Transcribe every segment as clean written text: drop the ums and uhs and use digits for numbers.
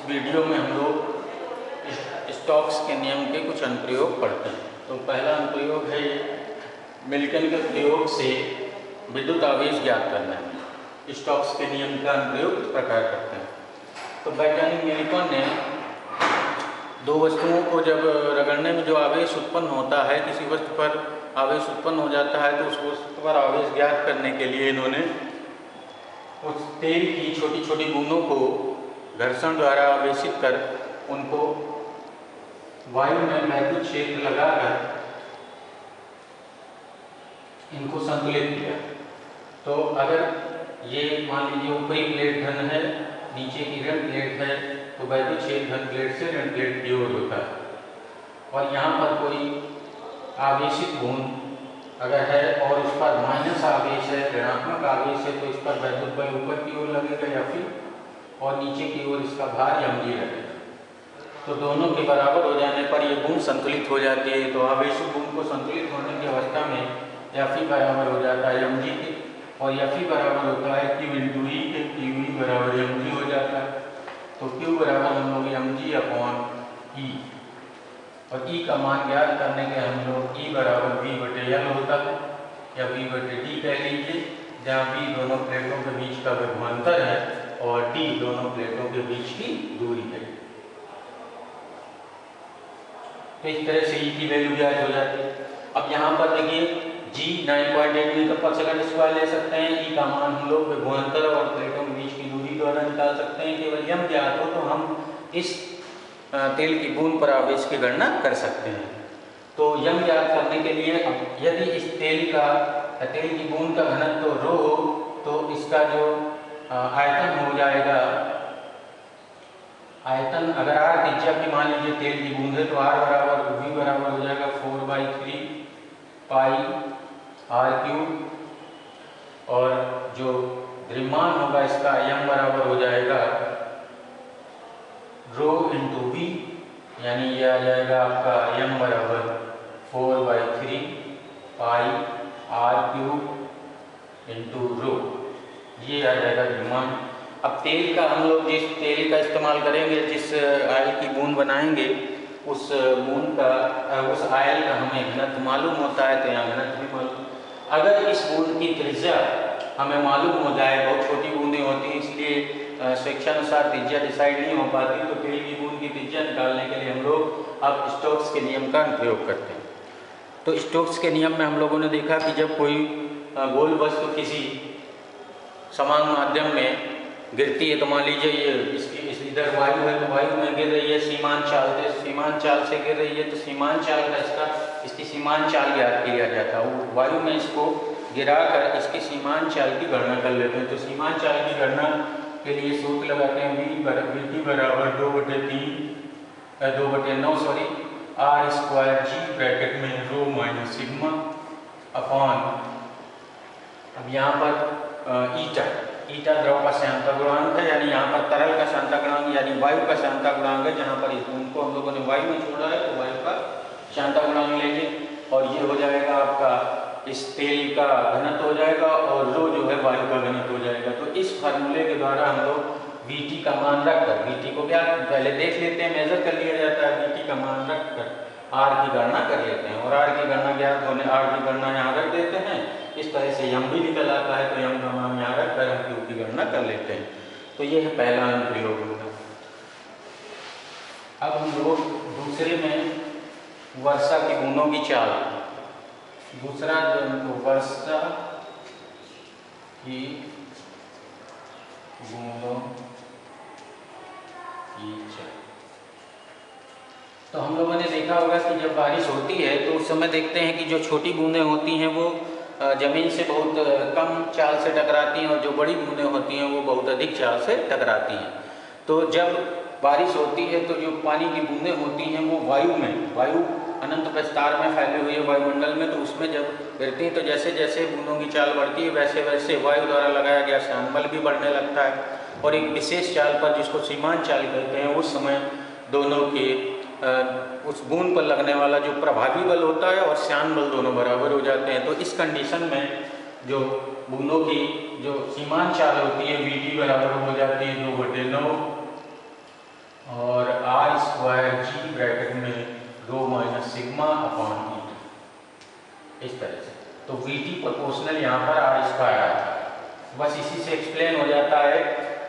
Video में हम लोग स्टोक्स के नियम के कुछ अनुप्रयोग पढ़ते हैं। तो पहला अनुप्रयोग है मिल्टन के प्रयोग से विद्युत आवेश ज्ञात करना है। स्टोक्स के नियम का अनुप्रयोग इस प्रकार करते हैं। तो वैज्ञानिक मिल्टन ने दो वस्तुओं को जब रगड़ने में जो आवेश उत्पन्न होता है, किसी वस्तु पर आवेश उत्पन्न हो जाता है, तो उस वस्तु पर आवेश ज्ञात करने के लिए इन्होंने उस तेल की छोटी छोटी बूंदों को घर्षण द्वारा आवेशित कर उनको वायु में वैद्युत क्षेत्र लगाकर इनको संतुलित किया। तो अगर ये मान लीजिए ऊपरी प्लेट धन है, नीचे की ऋण प्लेट है, तो वैद्युत क्षेत्र धन प्लेट से ऋण प्लेट की ओर होता है। और यहाँ पर कोई आवेशित बूंद अगर है और उस पर माइनस आवेश है, ऋणात्मक आवेश है, तो इस पर वैद्युत बल ऊपर की ओर लगेगा या फिर और नीचे की ओर इसका भार mg लगेगा। तो दोनों के बराबर हो जाने पर ये बूंद संतुलित हो जाती है। तो आवेशित बूंद को संतुलित होने की अवस्था में Fe बराबर हो जाता है mg के, और Fe बराबर होता है Q × E के, QE बराबर mg हो जाता है। तो Q बराबर हम लोग mg/E, और E का मान ज्ञात करने के हम लोग E बराबर V/L होता है या V/D कह लीजिए, जहाँ V दोनों प्लेटों के बीच का विभवांतर है और D दोनों प्लेटों के बीच की दूरी है। तो इस तरह से E की वैल्यू ज्ञात हो जाती है। अब यहाँ पर देखिए G 9.8 मीटर/सेकंड² ले सकते हैं। E का मान हम लोग विभवांतर और प्लेटों के बीच की दूरी द्वारा निकाल सकते हैं। केवल m ज्ञात हो तो हम इस तेल की बूंद पर आवेश की गणना कर सकते हैं। तो m ज्ञात करने के लिए यदि इस तेल की बूंद का घनत्व ρ हो, तो इसका जो आयतन हो जाएगा, आयतन अगर r त्रिज्या की मान लीजिए तेल की बूंद है, तो r बराबर V बराबर हो जाएगा 4/3 पाई r³, और जो द्रव्यमान होगा इसका m बराबर हो जाएगा ρ × V, यानी ये आ जाएगा आपका m बराबर 4/3 पाई r³ × ρ, ये आ जाएगा द्रव्यमान। अब तेल का हम लोग जिस तेल का इस्तेमाल करेंगे, जिस आयल की बूंद बनाएंगे, उस बूंद का उस आयल का हमें घनत्व मालूम होता है, तो यहाँ घनत्व भी मालूम। अगर इस बूंद की त्रिज्या हमें मालूम हो जाए, बहुत छोटी बूंदें होती हैं इसलिए स्वेच्छानुसार त्रिज्या डिसाइड नहीं हो पाती, तो तेल की बूंद की त्रिज्या निकालने के लिए हम लोग अब स्टोक्स के नियम का प्रयोग करते हैं। तो स्टोक्स के नियम में हम लोगों ने देखा कि जब कोई गोल वस्तु किसी समान माध्यम में गिरती है, तो मान लीजिए ये इधर वायु है, तो वायु में गिर रही है सीमान चाल से गिर रही है, तो सीमान चाल का इसकी सीमान चाल ज्ञात किया जाता है। वायु में इसको गिराकर इसकी सीमान चाल की गणना कर लेते हैं। तो सीमान चाल की गणना के लिए सूत्र लगाते हैं V बराबर 2/9 r² ब्रैकेट में ρ - सिग्मा अपॉन, अब यहाँ पर ईटा द्रव का श्यानता गुणांक है, यानी यहाँ पर तरल का श्यानता गुणांक यानी वायु का श्यानता गुणांक है। जहाँ पर इस बूंद को हम लोगों ने वायु में छोड़ा है, तो वायु का श्यानता गुणांक लेंगे, और ये हो जाएगा आपका इस तेल का घनत्व हो जाएगा, और ρ जो है वायु का घनत्व हो जाएगा। तो इस फार्मूले के द्वारा हम लोग Vt का मान रखकर, Vt को क्या पहले देख लेते हैं, मेजर कर लिया जाता है, Vt का मान रखकर R की गणना कर लेते हैं, और R की गणना ज्ञात होने R की गणना यहाँ रख देते हैं। इस तरह से m भी निकल आता है, तो m का मान यहाँ रखकर हम Q की गणना कर लेते हैं। तो ये है पहला अनुप्रयोग होगा। अब हम लोग दूसरे में वर्षा की बूंदों की चाल, दूसरा जो वर्षा की बूंदों की चाल, तो हम लोगों ने देखा होगा कि जब बारिश होती है तो उस समय देखते हैं कि जो छोटी बूंदें होती हैं वो ज़मीन से बहुत कम चाल से टकराती हैं, और जो बड़ी बूंदें होती हैं वो बहुत अधिक चाल से टकराती हैं। तो जब बारिश होती है तो जो पानी की बूंदें होती हैं वो वायु अनंत विस्तार में फैली हुई है वायुमंडल में, तो उसमें जब गिरती हैं तो जैसे जैसे बूंदों की चाल बढ़ती है वैसे वैसे वायु द्वारा लगाया गया श्यानबल भी बढ़ने लगता है, और एक विशेष चाल पर जिसको सीमान चाल कहते हैं, उस समय दोनों के उस बूंद पर लगने वाला जो प्रभावी बल होता है और श्यान बल दोनों बराबर हो जाते हैं। तो इस कंडीशन में जो बूंदों की जो सीमान चाल होती है Vt बराबर हो जाती है 2/9 और आर स्क्वायर जी ब्रैकेट में rho minus sigma upon we, इस तरह से। तो वी टी प्रोपोर्शनल यहाँ पर आर स्क्वायर आता है। बस इसी से एक्सप्लेन हो जाता है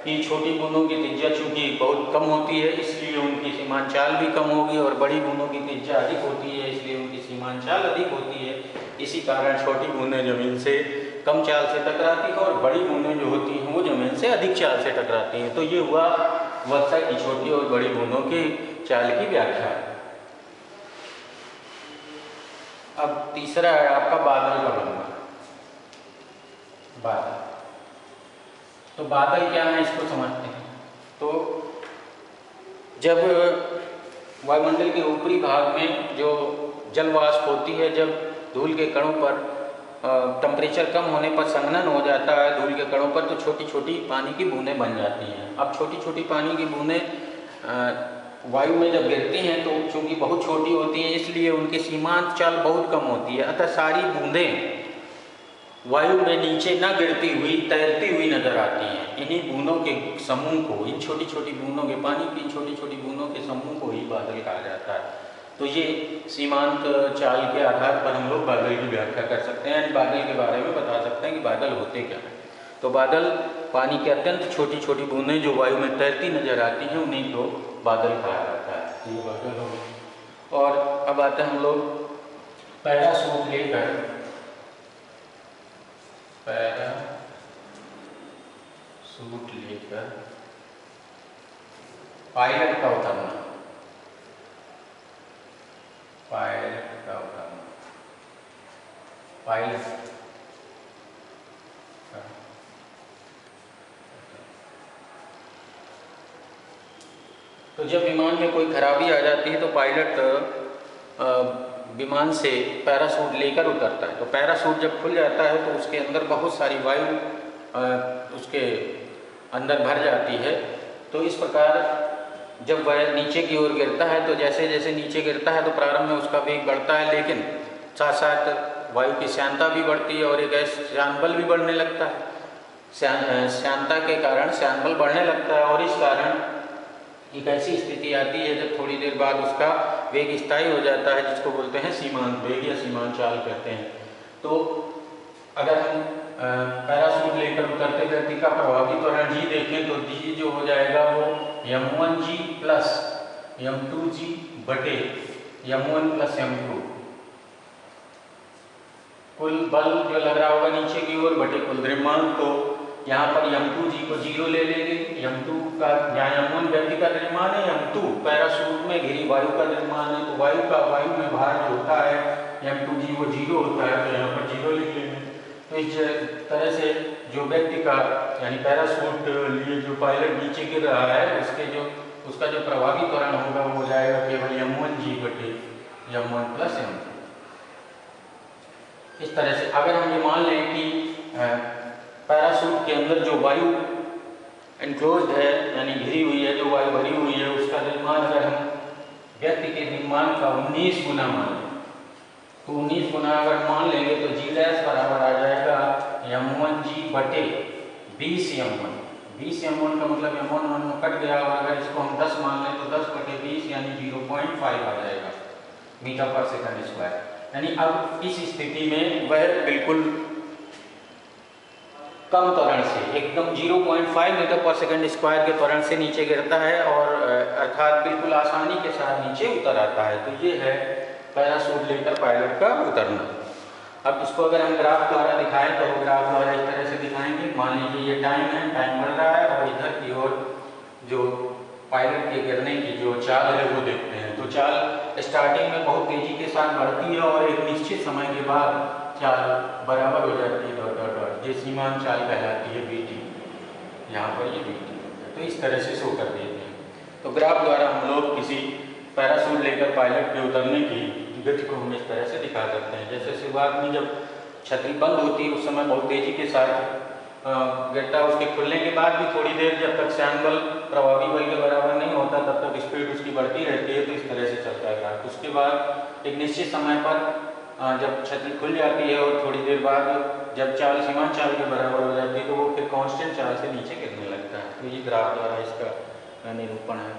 कि छोटी बूंदों की त्रिज्या चूंकि बहुत कम होती है इसलिए उनकी सीमांत चाल भी कम होगी, और बड़ी बूंदों की त्रिज्या अधिक होती है इसलिए उनकी सीमांत चाल अधिक होती है। इसी कारण छोटी बूंदें जमीन से कम चाल से टकराती हैं और बड़ी बूंदें जो होती हैं वो जमीन से अधिक चाल से टकराती हैं। तो ये हुआ वर्षा की छोटी और बड़ी बूंदों की चाल की व्याख्या। अब तीसरा है आपका बादल का बनना। बादल, तो बादल क्या है इसको समझते हैं। तो जब वायुमंडल के ऊपरी भाग में जो जल वाष्प होती है, जब धूल के कणों पर टेम्परेचर कम होने पर संघनन हो जाता है धूल के कणों पर, तो छोटी छोटी पानी की बूंदें बन जाती हैं। अब छोटी छोटी पानी की बूंदें वायु में जब गिरती हैं तो चूंकि बहुत छोटी होती हैं इसलिए उनकी सीमांत चाल बहुत कम होती है, अतः सारी बूंदें वायु में नीचे न गिरती हुई तैरती हुई नजर आती हैं। इन्हीं बूंदों के समूह को, इन छोटी छोटी बूंदों के, पानी की छोटी छोटी बूंदों के समूह को ही बादल कहा जाता है। तो ये सीमांत चाल के आधार पर हम लोग बादल की व्याख्या कर सकते हैं, बादल के बारे में बता सकते हैं कि बादल होते क्या हैं। तो बादल पानी की अत्यंत छोटी छोटी बूंदें जो वायु में तैरती नजर आती हैं उन्हीं को बादल कहा जाता है। ये बादल हो गए। और अब आते हैं हम लोग पैराशूट लेकर पायलट का उतरना। पायलट तो जब विमान में कोई खराबी आ जाती है तो पायलट विमान से पैराशूट लेकर उतरता है। तो पैराशूट जब खुल जाता है तो उसके अंदर बहुत सारी वायु उसके अंदर भर जाती है। तो इस प्रकार जब वह नीचे की ओर गिरता है तो जैसे जैसे नीचे गिरता है तो प्रारंभ में उसका वेग बढ़ता है, लेकिन साथ साथ वायु की श्यानता भी बढ़ती है और एक श्यान बल भी बढ़ने लगता है। श्यानता के कारण श्यान बल बढ़ने लगता है और इस कारण एक ऐसी स्थिति आती है जब थोड़ी देर बाद उसका वेग स्थायी हो जाता है, जिसको बोलते हैं सीमांत वेग या सीमांत चाल कहते हैं। तो अगर हम पैराशूट लेकर उतरते व्यक्ति का प्रभावी त्वरण जी देखें तो जी जो हो जाएगा वो m1g प्लस m2g बटे m1 प्लस m2, कुल बल जो लग रहा होगा नीचे की ओर बटे कुल द्रव्यमान। तो यहाँ पर m2g को 0 ले लेंगे, m2 का यहाँ m1 व्यक्ति का द्रव्यमान है, m2 पैराशूट में घिरी वायु का द्रव्यमान है। तो वायु में भार जो होता है m2g वो 0 होता है, तो यहाँ पर 0 लिख लेंगे। तो इस तरह से जो व्यक्ति का यानी पैराशूट लिए जो पायलट नीचे गिर रहा है उसका जो प्रभावी त्वरण होगा वो हो जाएगा केवल m1g बटे m1 प्लस m2। इस तरह से अगर हम ये मान लें कि पैराशूट के अंदर जो वायु एनक्लोज्ड है यानी घिरी हुई है, जो वायु भरी हुई है, उसका द्रव्यमान अगर हम व्यक्ति के द्रव्यमान का 19 गुना मान लें तो 19 गुना अगर मान लेंगे तो जी डैश बराबर आ जाएगा m1g बटे 20m1। 20m1 का मतलब m1 कट गया और अगर इसको हम 10 मान लें तो 10 बटे 20 यानी 0.5 आ जाएगा मीटर पर सेकंड स्क्वायर। यानी अब इस स्थिति में वह बिल्कुल कम त्वरण से एकदम 0.5 मीटर पर सेकंड स्क्वायर के त्वरण से नीचे गिरता है और अर्थात बिल्कुल आसानी के साथ नीचे उतर आता है। तो ये है पैराशूट लेकर पायलट का उतरना। अब इसको अगर हम ग्राफ द्वारा दिखाएं तो ग्राफ द्वारा इस तरह से दिखाएंगे। मान लीजिए ये टाइम है, टाइम बढ़ रहा है और इधर की ओर जो पायलट के गिरने की जो चाल है वो देखते हैं। तो चाल स्टार्टिंग में बहुत तेजी के साथ बढ़ती है और एक निश्चित समय के बाद चाल बराबर हो जाती है डॉट डॉट डॉट, ये सीमांत चाल कहलाती है बीटी। यहाँ पर ये बीटी तो इस तरह से शो कर देते हैं। तो ग्राफ द्वारा हम लोग किसी पैराशूट लेकर पायलट के उतरने की गति को हम इस तरह से दिखा सकते हैं। जैसे शुरुआत में जब छतरी बंद होती है उस समय बहुत तेजी के साथ गिरता है, उसके खुलने के बाद भी थोड़ी देर जब तक श्यान बल प्रभावी बल के बराबर नहीं होता तब तक स्पीड उसकी बढ़ती रहती है। तो इस तरह से चलता है ग्राफ। उसके बाद एक निश्चित समय पर जब छतरी खुल जाती है और थोड़ी देर बाद जब चाल सीमांत चाल के बराबर हो जाती है तो वो फिर कांस्टेंट चाल से नीचे गिरने लगता है। तो ये ग्राफ द्वारा इसका निरूपण है।